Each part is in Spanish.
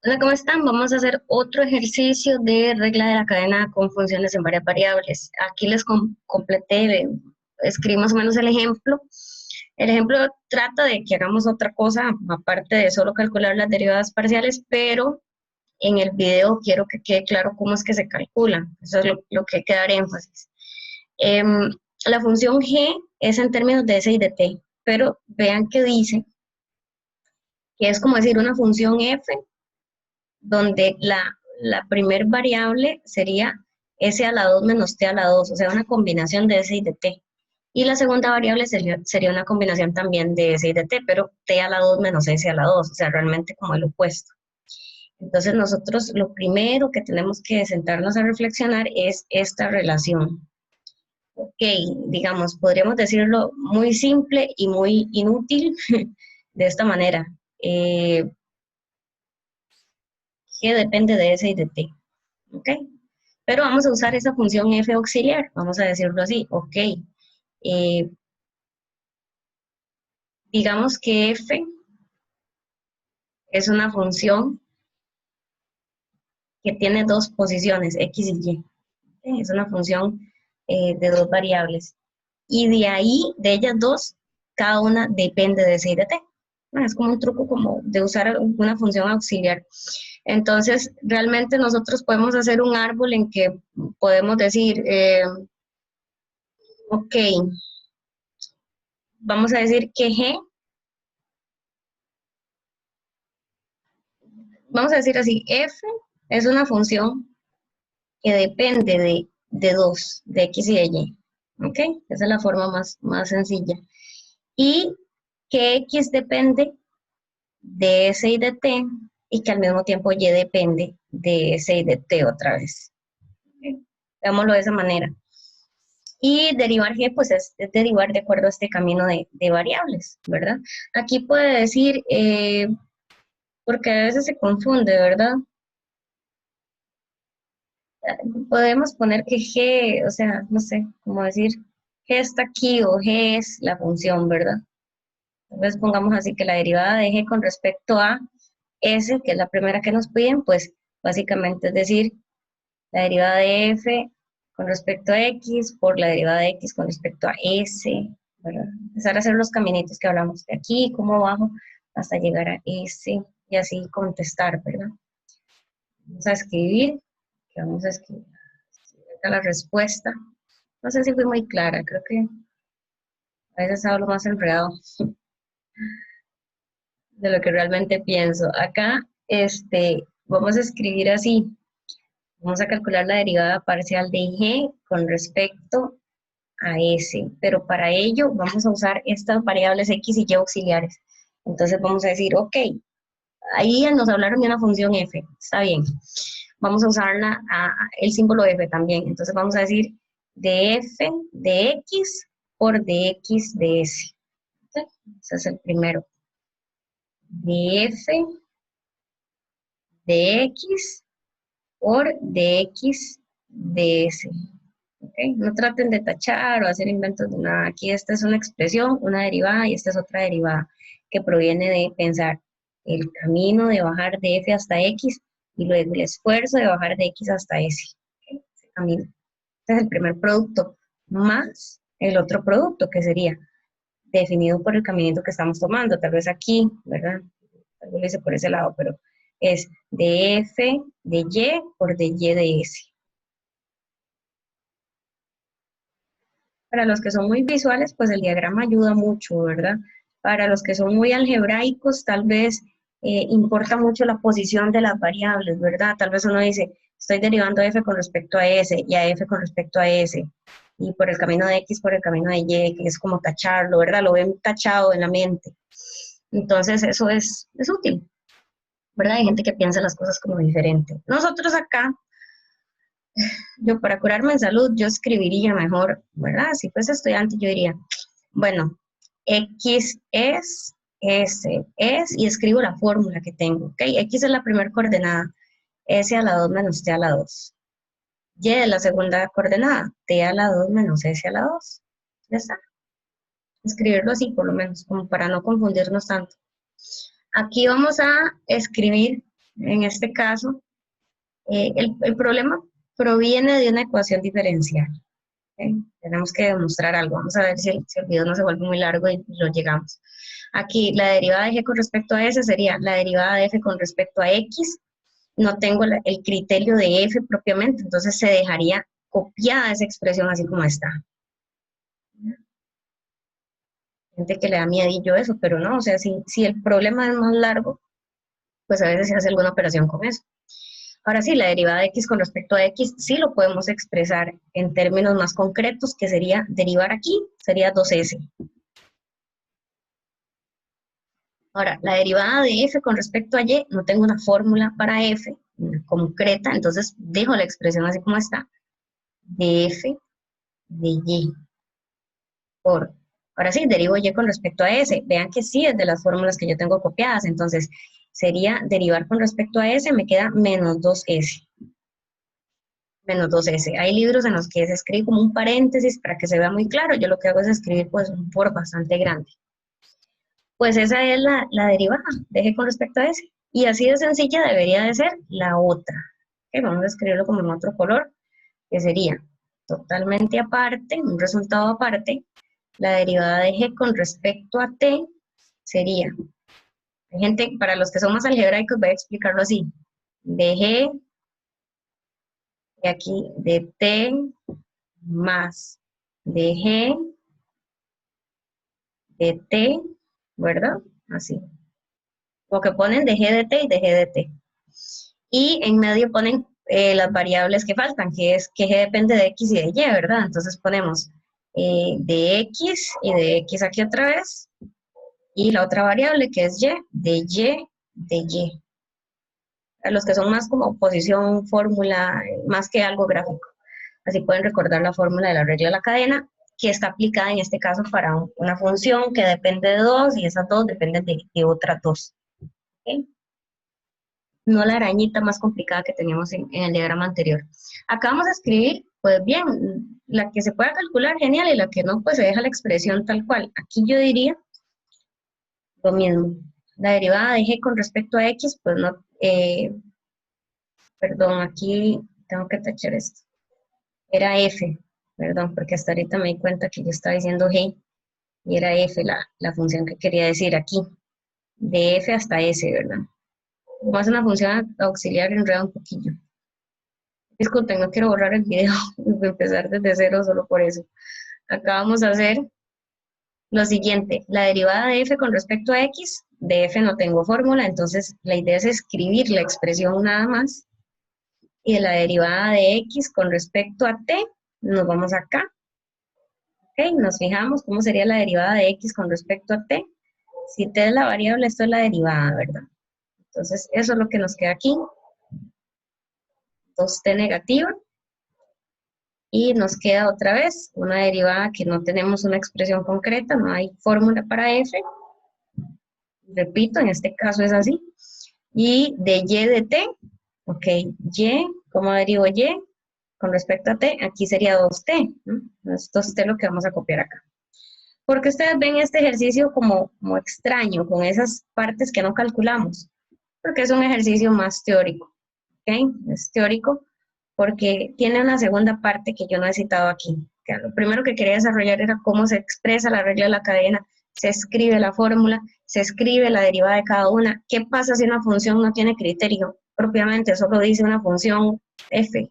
Hola, ¿cómo están? Vamos a hacer otro ejercicio de regla de la cadena con funciones en varias variables. Aquí les completé, escribí más o menos el ejemplo. El ejemplo trata de que hagamos otra cosa, aparte de solo calcular las derivadas parciales, pero en el video quiero que quede claro cómo es que se calcula. Eso es lo que hay que dar énfasis. Em, la función g es en términos de s y de t, pero vean que dice que es como decir una función f donde la primer variable sería s a la 2 menos t a la 2, o sea, una combinación de s y de t. Y la segunda variable sería una combinación también de s y de t, pero t a la 2 menos s a la 2, o sea, realmente como el opuesto. Entonces nosotros lo primero que tenemos que sentarnos a reflexionar es esta relación. Ok, digamos, podríamos decirlo muy simple y muy inútil de esta manera. Que depende de S y de T. ¿Ok? Pero vamos a usar esa función f auxiliar, vamos a decirlo así, ok. Eh, digamos que f es una función que tiene dos posiciones, x y y. ¿Ok? Es una función de dos variables. Y de ahí, de ellas dos, cada una depende de c y de t. Bueno, es como un truco como de usar una función auxiliar. Entonces, realmente nosotros podemos hacer un árbol en que podemos decir, ok, vamos a decir que G, vamos a decir así, F es una función que depende de dos, de X y de Y. ¿Ok? Esa es la forma más sencilla. Y que X depende de S y de T, y que al mismo tiempo Y depende de S y de T otra vez. ¿Ok? Veámoslo de esa manera. Y derivar G, pues es derivar de acuerdo a este camino de variables, ¿verdad? Aquí puede decir, porque a veces se confunde, ¿verdad? Podemos poner que G, o sea, no sé, como decir, G está aquí o G es la función, ¿verdad? Entonces pongamos así que la derivada de G con respecto a S, que es la primera que nos piden, pues básicamente es decir, la derivada de F con respecto a X por la derivada de X con respecto a S, ¿verdad? Empezar a hacer los caminitos que hablamos de aquí, como abajo, hasta llegar a S y así contestar, ¿verdad? Vamos a escribir, que vamos a escribir la respuesta. No sé si fui muy clara, creo que a veces hablo más enredado de lo que realmente pienso. Acá, vamos a escribir así. Vamos a calcular la derivada parcial de g con respecto a s, pero para ello vamos a usar estas variables x y y auxiliares. Entonces vamos a decir, ok, ahí nos hablaron de una función f, está bien. Vamos a usarla, el símbolo f también. Entonces vamos a decir df de x por dx de s. ¿Sí? Ese es el primero. Df de x por dx de s. ¿Okay? No traten de tachar o hacer inventos de nada. Aquí esta es una expresión, una derivada, y esta es otra derivada que proviene de pensar el camino de bajar de f hasta x y luego el esfuerzo de bajar de x hasta s. ¿Okay? Ese camino. Este es el primer producto más el otro producto que sería definido por el caminito que estamos tomando. Tal vez aquí, ¿verdad? Tal vez lo hice por ese lado, pero es de f de y por de y de s. Para los que son muy visuales, pues el diagrama ayuda mucho, ¿verdad? Para los que son muy algebraicos, tal vez importa mucho la posición de las variables, ¿verdad? Tal vez uno dice, estoy derivando f con respecto a s y a f con respecto a s, y por el camino de x, por el camino de y, que es como tacharlo, ¿verdad? Lo ven tachado en la mente. Entonces eso es útil, ¿verdad? Hay gente que piensa las cosas como diferente. Nosotros acá, yo para curarme en salud, yo escribiría mejor, ¿verdad? Si fuese estudiante, yo diría, bueno, X es, S es, y escribo la fórmula que tengo, ¿ok? X es la primera coordenada, S a la 2 menos T a la 2. Y es la segunda coordenada, T a la 2 menos S a la 2. Ya está. Escribirlo así, por lo menos, como para no confundirnos tanto. Aquí vamos a escribir En este caso, el problema proviene de una ecuación diferencial. ¿Ok? Tenemos que demostrar algo. Vamos a ver si el video no se vuelve muy largo y lo llegamos. Aquí la derivada de g con respecto a s sería la derivada de f con respecto a x. No tengo el criterio de f propiamente, entonces se dejaría copiada esa expresión así como está. Gente que le da miedillo eso, pero no, o sea, si el problema es más largo, pues a veces se hace alguna operación con eso. Ahora sí, la derivada de x con respecto a x sí lo podemos expresar en términos más concretos, que sería derivar aquí, sería 2s. Ahora, la derivada de f con respecto a y, no tengo una fórmula para f concreta, entonces dejo la expresión así como está, de f de y. Ahora sí, derivo y con respecto a s. Vean que sí es de las fórmulas que yo tengo copiadas, entonces sería derivar con respecto a s, me queda menos 2s. Menos 2s. Hay libros en los que se escribe como un paréntesis para que se vea muy claro. Yo lo que hago es escribir pues un por bastante grande. Pues esa es la derivada de g con respecto a s. Y así de sencilla debería de ser la otra. Okay, vamos a escribirlo como en otro color, que sería totalmente aparte, un resultado aparte. La derivada de g con respecto a t sería, gente, para los que son más algebraicos voy a explicarlo así, de g, y aquí de t más de g de t, ¿verdad? Así. O que ponen de g de t y de g de t. Y en medio ponen las variables que faltan, que es que g depende de x y de y, ¿verdad? Entonces ponemos de x y de x aquí otra vez, y la otra variable que es y, de y. A los que son más como posición, fórmula, más que algo gráfico. Así pueden recordar la fórmula de la regla de la cadena, que está aplicada en este caso para una función que depende de dos, y esas dos dependen de otras dos. ¿Okay? No la arañita más complicada que teníamos en el diagrama anterior. Acá vamos a escribir, pues bien, la que se pueda calcular, genial, y la que no, pues se deja la expresión tal cual. Aquí yo diría lo mismo. La derivada de g con respecto a x, pues no, perdón, aquí tengo que tachar esto. Era f, perdón, porque hasta ahorita me di cuenta que yo estaba diciendo g, y era f la función que quería decir aquí. De f hasta s, ¿verdad? Como es una función auxiliar, enreda un poquillo. Disculpen, no quiero borrar el video y empezar desde cero solo por eso. Acá vamos a hacer lo siguiente, la derivada de f con respecto a x, de f no tengo fórmula, entonces la idea es escribir la expresión nada más, y de la derivada de x con respecto a t, nos vamos acá, ok, nos fijamos cómo sería la derivada de x con respecto a t, si t es la variable, esto es la derivada, ¿verdad? Entonces eso es lo que nos queda aquí, 2t negativa, y nos queda otra vez una derivada que no tenemos una expresión concreta, no hay fórmula para f. Repito, en este caso es así. Y de y de t, ok, y, ¿cómo derivo y? Con respecto a t, aquí sería 2t, ¿no? Es 2t lo que vamos a copiar acá. Porque ustedes ven este ejercicio como extraño, con esas partes que no calculamos, porque es un ejercicio más teórico, ¿ok? Es teórico porque tiene una segunda parte que yo no he citado aquí. Que lo primero que quería desarrollar era cómo se expresa la regla de la cadena, se escribe la fórmula, se escribe la derivada de cada una. ¿Qué pasa si una función no tiene criterio? Propiamente solo dice una función f.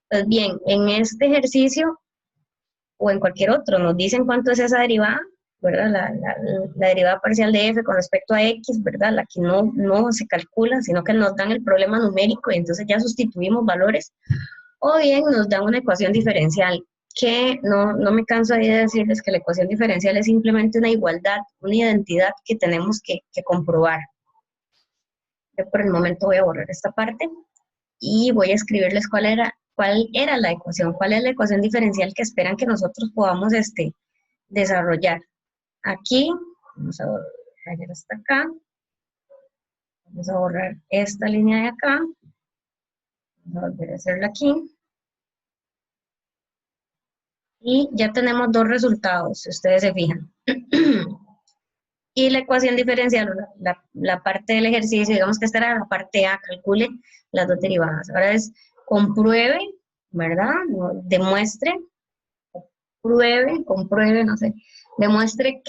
Pues bien, en este ejercicio o en cualquier otro nos dicen cuánto es esa derivada, ¿verdad? La derivada parcial de f con respecto a x, ¿verdad? La que no se calcula, sino que nos dan el problema numérico y entonces ya sustituimos valores. O bien nos dan una ecuación diferencial, que no me canso de decirles que la ecuación diferencial es simplemente una igualdad, una identidad que tenemos que comprobar. Yo por el momento voy a borrar esta parte y voy a escribirles cuál era la ecuación, cuál es la ecuación diferencial que esperan que nosotros podamos desarrollar. Aquí, vamos a borrar hasta acá, vamos a borrar esta línea de acá, vamos a volver a hacerla aquí. Y ya tenemos dos resultados, si ustedes se fijan. Y la ecuación diferencial, la parte del ejercicio, digamos que esta era la parte A, calcule las dos derivadas. Ahora es compruebe, ¿verdad? Demuestre, compruebe, no sé, demuestre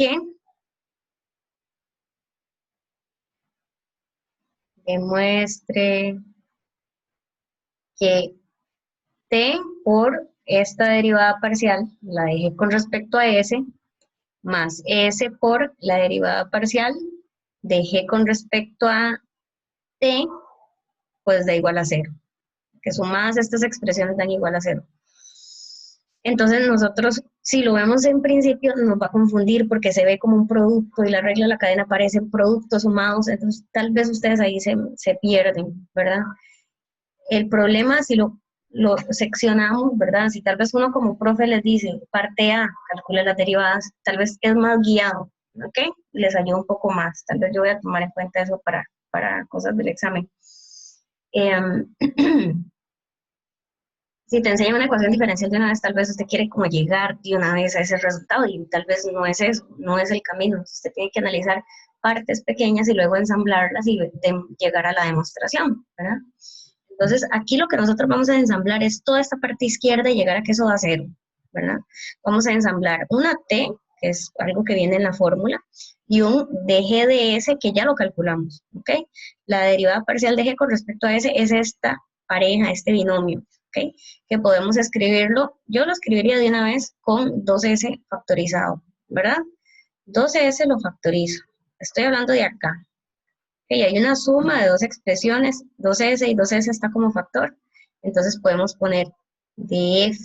demuestre que t por esta derivada parcial, la de g con respecto a s, más s por la derivada parcial de g con respecto a t, pues da igual a cero. Que sumadas estas expresiones dan igual a cero. Entonces nosotros, si lo vemos en principio, nos va a confundir porque se ve como un producto y la regla de la cadena aparece productos sumados, entonces tal vez ustedes ahí se pierden, ¿verdad? El problema si lo seccionamos, ¿verdad? Si tal vez uno como profe les dice, parte A, calcule las derivadas, tal vez es más guiado, ¿ok? Les ayuda un poco más, tal vez yo voy a tomar en cuenta eso para cosas del examen. Si te enseñan una ecuación diferencial de una vez, tal vez usted quiere como llegar de una vez a ese resultado y tal vez no es eso, no es el camino. Usted tiene que analizar partes pequeñas y luego ensamblarlas y llegar a la demostración, ¿verdad? Entonces, aquí lo que nosotros vamos a ensamblar es toda esta parte izquierda y llegar a que eso da cero, ¿verdad? Vamos a ensamblar una t, que es algo que viene en la fórmula, y un dg de s, que ya lo calculamos, ¿ok? La derivada parcial de g con respecto a s es esta pareja, este binomio, ¿ok? Que podemos escribirlo, yo lo escribiría de una vez con 2s factorizado, ¿verdad? 2s lo factorizo, estoy hablando de acá. Okay, hay una suma de dos expresiones, 2s y 2s está como factor, entonces podemos poner df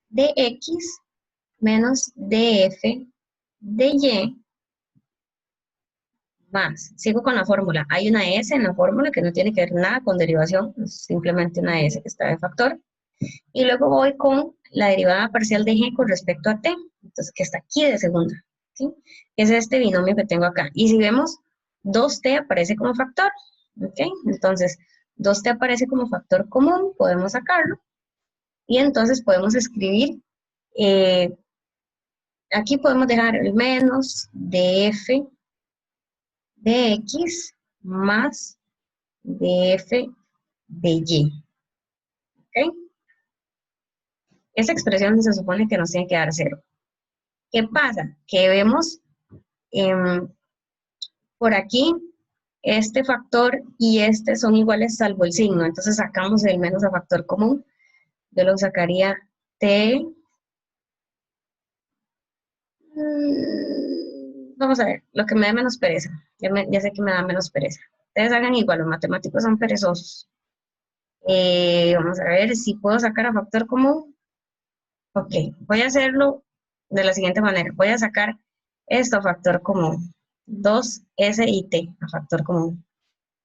de x menos df de y más, sigo con la fórmula, hay una s en la fórmula que no tiene que ver nada con derivación, es simplemente una s que está de factor, y luego voy con la derivada parcial de g con respecto a t, entonces que está aquí de segunda, ¿sí? Es este binomio que tengo acá, y si vemos, 2t aparece como factor, ¿ok? Entonces, 2t aparece como factor común, podemos sacarlo, y entonces podemos escribir, aquí podemos dejar el menos df de x más df de y, ¿ok? Esa expresión se supone que nos tiene que dar cero. ¿Qué pasa? Que vemos por aquí este factor y este son iguales salvo el signo, entonces sacamos el menos a factor común, yo lo sacaría t, vamos a ver, lo que me da menos pereza, ya sé que me da menos pereza, ustedes hagan igual, los matemáticos son perezosos, vamos a ver si puedo sacar a factor común, ok, voy a hacerlo de la siguiente manera, voy a sacar esto a factor común, 2s y t a factor común,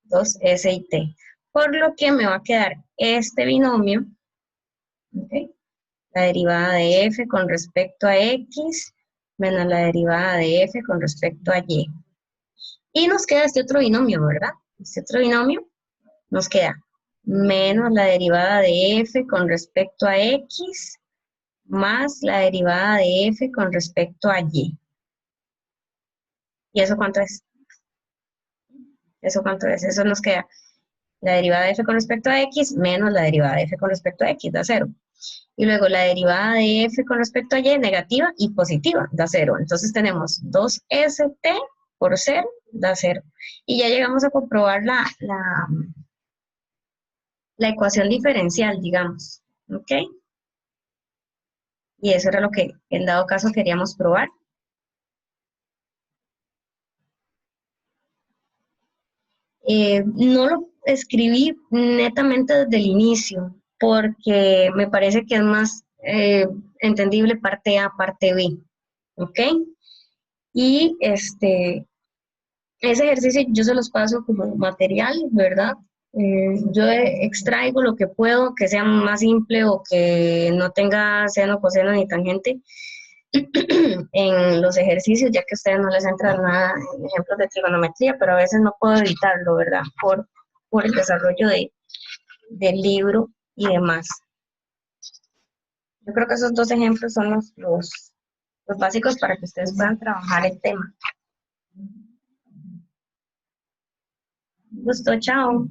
2s y t, por lo que me va a quedar este binomio, ¿okay? La derivada de f con respecto a x menos la derivada de f con respecto a y. Y nos queda este otro binomio, ¿verdad? Este otro binomio nos queda menos la derivada de f con respecto a x más la derivada de f con respecto a y. ¿Y eso cuánto es? ¿Eso cuánto es? Eso nos queda la derivada de f con respecto a x menos la derivada de f con respecto a x, da 0. Y luego la derivada de f con respecto a y negativa y positiva, da 0. Entonces tenemos 2st por 0, da 0. Y ya llegamos a comprobar la ecuación diferencial, digamos. ¿Ok? Y eso era lo que en dado caso queríamos probar. No lo escribí netamente desde el inicio, porque me parece que es más entendible parte A, parte B. ¿Ok? Y ese ejercicio yo se los paso como material, ¿verdad? Yo extraigo lo que puedo, que sea más simple o que no tenga seno, coseno ni tangente en los ejercicios, ya que a ustedes no les entra nada en ejemplos de trigonometría, pero a veces no puedo evitarlo, ¿verdad? Por el desarrollo del libro y demás. Yo creo que esos dos ejemplos son los básicos para que ustedes puedan trabajar el tema. Gusto, chao.